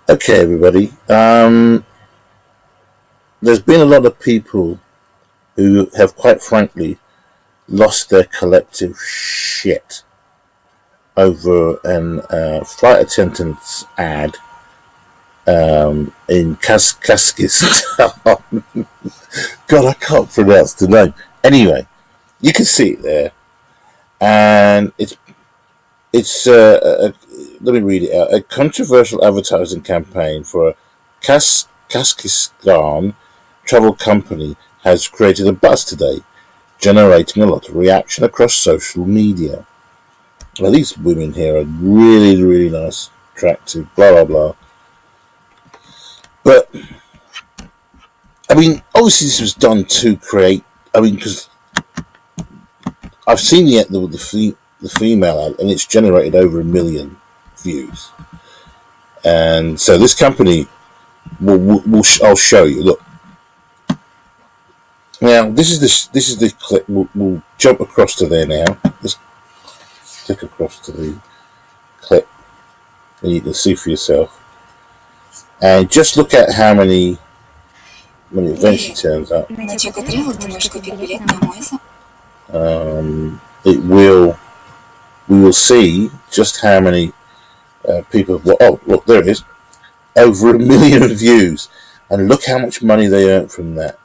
Okay, everybody. There's been a lot of people who have, quite frankly, lost their collective shit over an flight attendant's ad in Kazakhstan. God, I can't pronounce the name. Anyway, you can see it there, and it's let me read it out. A controversial advertising campaign for a Kazakhstan travel company has created a buzz today, generating a lot of reaction across social media. Well, these women here are really, really nice, attractive, blah, blah, blah. But, I mean, obviously this was done to create, because I've seen the female ad, and it's generated over 1 million views. And so this company I'll show you. Look, now this is the clip. We'll jump across to there now. Let's click across to the clip, and you can see for yourself. And just look at how many when it eventually turns up. It will. We will see just how many people. Oh, look, there it is. Over 1 million views, and look how much money they earned from that.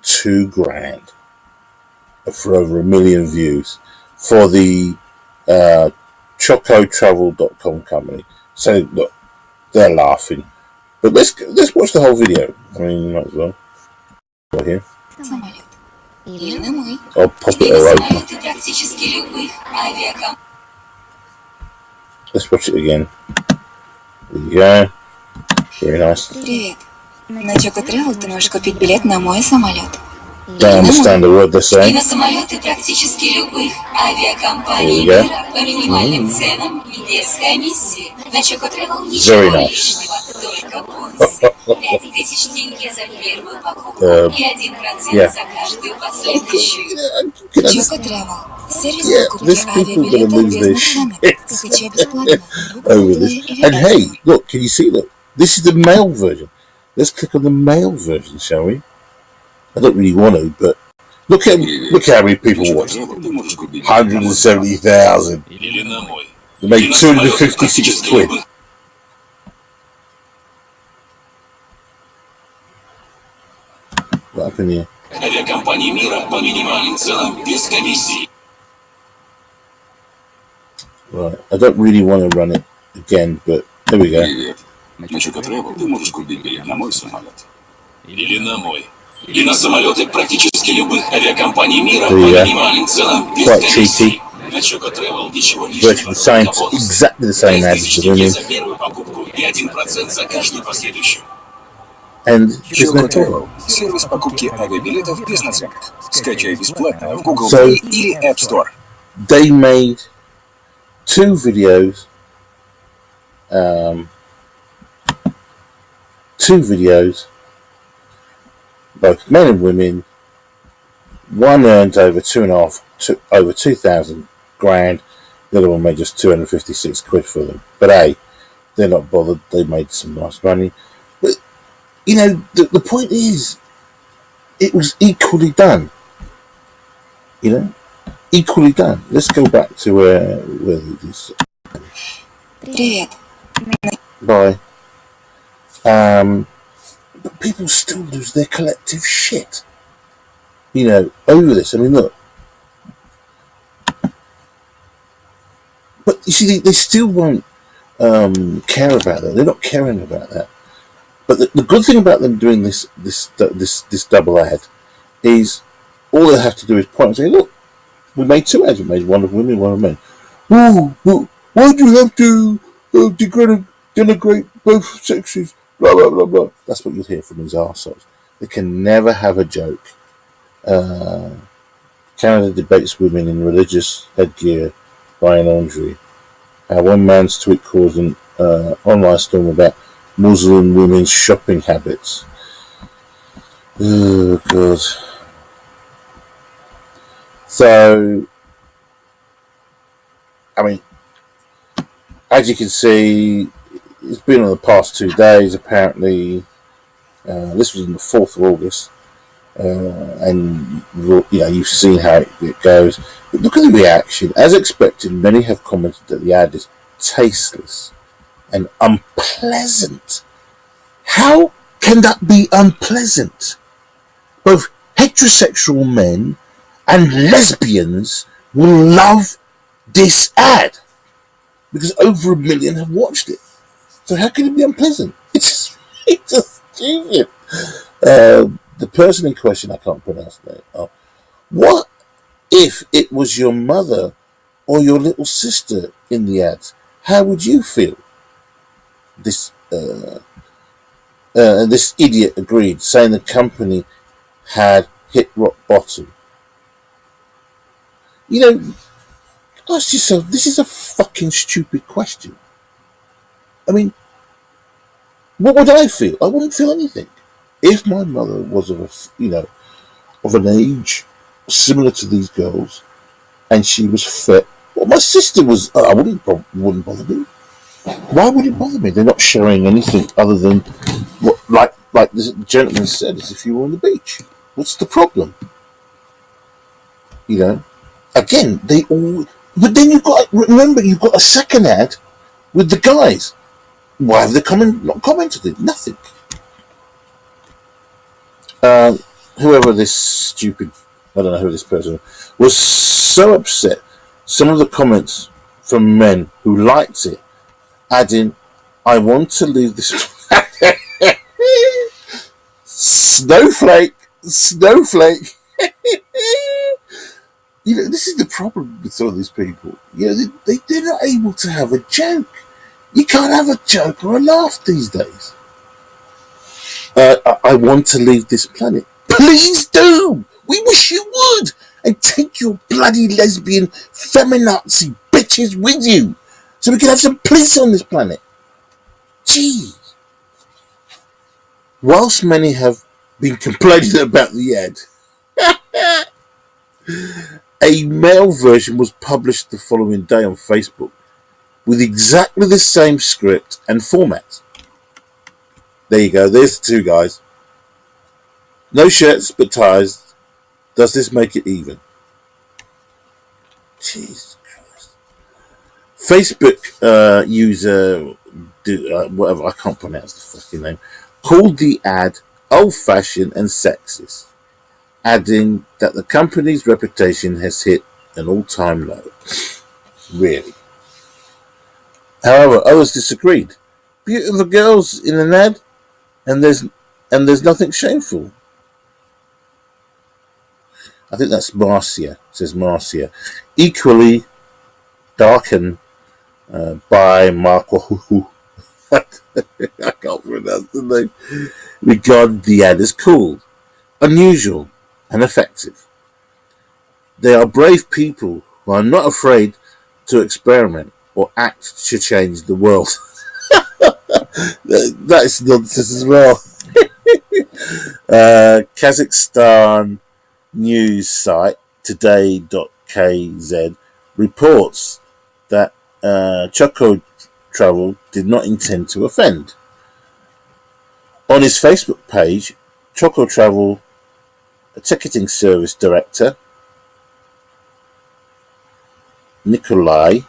$2,000 for over 1 million views for the chocotravel.com company. So look, they're laughing. But let's watch the whole video. I mean, you might as well. Right here. I'll pop it all over. Let's watch it again. There you go. Very nice. Привет. На Chocotravel ты можешь купить билет на мой самолет. Don't understand the word they're saying. И на самолеты практически любых авиакомпаний мира по минимальным ценам и без комиссии. На Chocotravel ничего лишнего, только бонусы. 5000 тенге за первую покупку и 1% за каждую последующую. Chocotravel. Сервис покупки авиабилетов без наценок. Скачай бесплатно. Over this. And hey, look, can you see? Look, this is the male version. Let's click on the male version, shall we? I don't really want to, but look how many people watched. 170,000. They made 256 quid. What happened here? Right, I don't really want to run it again, but there we go. На Chocotravel ты можешь купить билет на мой самолет. Или на мой. И на самолеты практически любых авиакомпаний мира по минимальным ценам без комиссии. На Chocotravel ничего лишнего. Exactly the same ad as the women. За первую покупку и 1% за каждую последующую. And Chocotravel – сервис покупки авиабилетов без наценок. Скачай бесплатно в Google Play или App Store. They made 2 videos. 2 videos, both men and women. One earned over over 2,000 grand. The other one made just 256 quid for them. But hey, they're not bothered. They made some nice money. But you know, the point is, it was equally done. You know, equally done. Let's go back to where this. Привет. Bye. But people still lose their collective shit, you know, over this. I mean, look. But you see, they still won't care about that. They're not caring about that. But the good thing about them doing this double ad is all they have to do is point and say, look, we made 2 ads. We made one of women, one of men. Oh, why do you have to denigrate both sexes? Blah, blah, blah, blah. That's what you'll hear from these arseholes. They can never have a joke. Canada debates women in religious headgear by an laundry. One man's tweet caused an online storm about Muslim women's shopping habits. Oh, God. So, I mean, as you can see, it's been on the past 2 days, apparently. This was on the 4th of August. And you've seen how it goes. But look at the reaction. As expected, many have commented that the ad is tasteless and unpleasant. How can that be unpleasant? Both heterosexual men and lesbians will love this ad because over 1 million have watched it. So how can it be unpleasant? It's just stupid. The person in question, I can't pronounce the name. What if it was your mother or your little sister in the ads? How would you feel? This idiot agreed, saying the company had hit rock bottom. Ask yourself, this is a fucking stupid question. I mean, what would I feel? I wouldn't feel anything. If my mother was of an age similar to these girls, and she was fit, well, my sister was. I wouldn't bother me. Why would it bother me? They're not showing anything other than what, like this gentleman said, as if you were on the beach. What's the problem? Again, they all. But then you've got a second ad with the guys. Why have they not commented? Nothing. Whoever this stupid, I don't know who this person was, so upset. Some of the comments from men who liked it, adding, "I want to leave this." Snowflake. This is the problem with some of these people. They're not able to have a joke. You can't have a joke or a laugh these days. I want to leave this planet. Please do! We wish you would! And take your bloody lesbian feminazi bitches with you, so we can have some peace on this planet. Gee. Whilst many have been complaining about the ad, a male version was published the following day on Facebook with exactly the same script and format. There you go. There's the two guys. No shirts but ties. Does this make it even? Jesus Christ. Facebook user, whatever, I can't pronounce the fucking name, called the ad old-fashioned and sexist, adding that the company's reputation has hit an all-time low. Really. However, others disagreed. Beautiful girls in an ad, and there's nothing shameful. I think that's Marcia. Says Marcia. Equally darkened by Marco. I can't pronounce the name. Regard the ad as cool, unusual, and effective. They are brave people who are not afraid to experiment or act to change the world. That is nonsense as well. Kazakhstan news site today.kz reports that Choco Travel did not intend to offend. On his Facebook page, Choco Travel, a ticketing service director, Nikolai,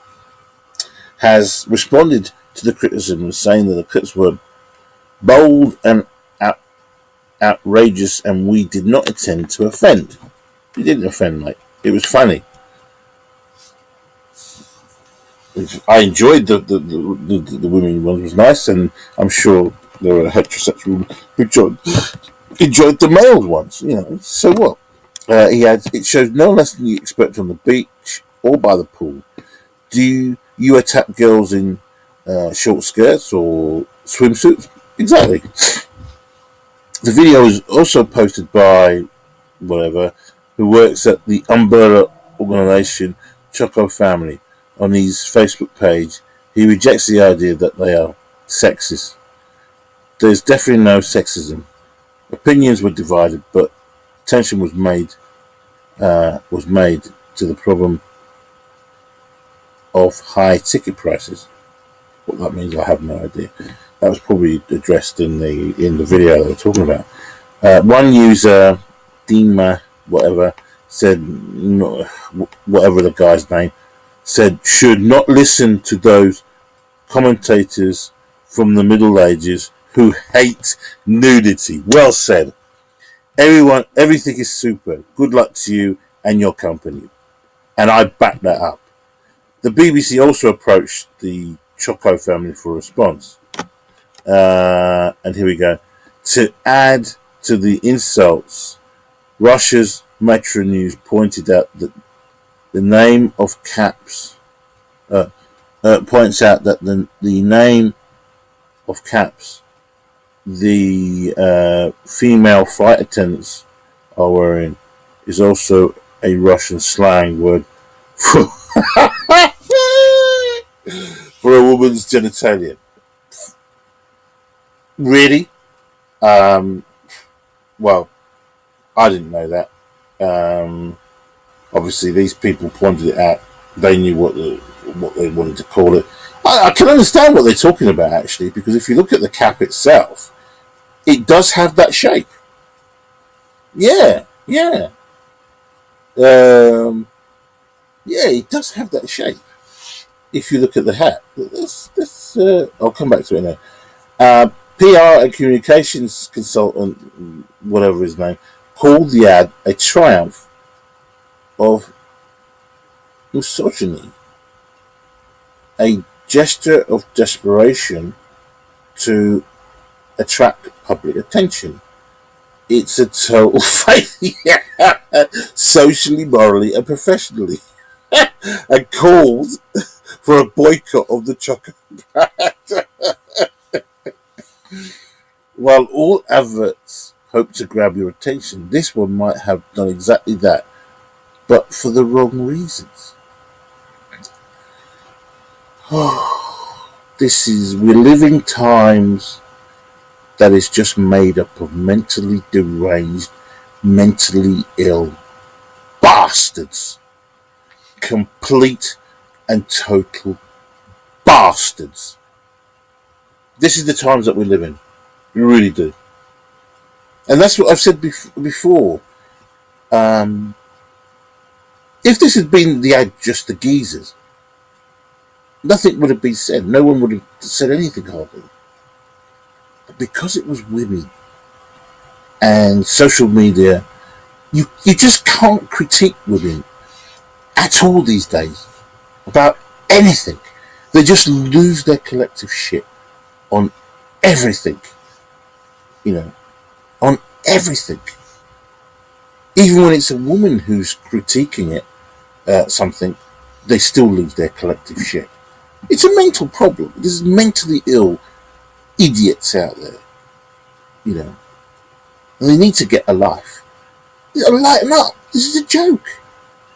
has responded to the criticism, saying that the clips were bold and outrageous, and we did not intend to offend. We didn't offend, mate. It was funny. I enjoyed the women one. It was nice, and I'm sure there were heterosexual who enjoyed the male ones. So what? It shows no less than you expect on the beach or by the pool. Do you attack girls in short skirts or swimsuits? Exactly. The video is also posted by who works at the umbrella organisation Choco Family. On his Facebook page, he rejects the idea that they are sexist. There's definitely no sexism. Opinions were divided, but attention was made to the problem of high ticket prices. What that means, I have no idea. That was probably addressed in the video they were talking about. One user, Dima, whatever, said, whatever the guy's name, said, should not listen to those commentators from the Middle Ages who hate nudity. Well said. Everything is super. Good luck to you and your company. And I back that up. The BBC also approached the Choco family for a response. And here we go. To add to the insults, Russia's Metro News pointed out that the name of Caps points out that the name of Caps the female flight attendants are wearing is also a Russian slang word for, for a woman's genitalia. Really? Well, I didn't know that. Obviously, these people pointed it out. They knew what they wanted to call it. I can understand what they're talking about, actually, because if you look at the cap itself, it does have that shape. Yeah. Yeah, it does have that shape. If you look at the hat. I'll come back to it in a PR and communications consultant, whatever his name, called the ad a triumph of misogyny, a gesture of desperation to attract public attention. It's a total failure, socially, morally, and professionally, and called for a boycott of the chocolate brand. While all adverts hope to grab your attention, this one might have done exactly that, but for the wrong reasons. We're living times that is just made up of mentally deranged, mentally ill bastards. Complete and total bastards. This is the times that we live in. We really do. And that's what I've said before. If this had been the ad just the geezers, nothing would have been said. No one would have said anything hardly. But because it was women and social media, you just can't critique women at all these days about anything. They just lose their collective shit on everything. On everything. Even when it's a woman who's critiquing it, something, they still lose their collective shit. It's a mental problem. There's mentally ill idiots out there, and they need to get a life. Lighten up. This is a joke.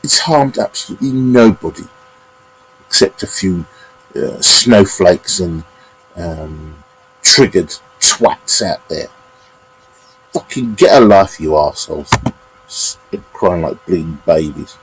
It's harmed absolutely nobody, except a few snowflakes and triggered twats out there. Fucking get a life, you arseholes. Crying like bleeding babies.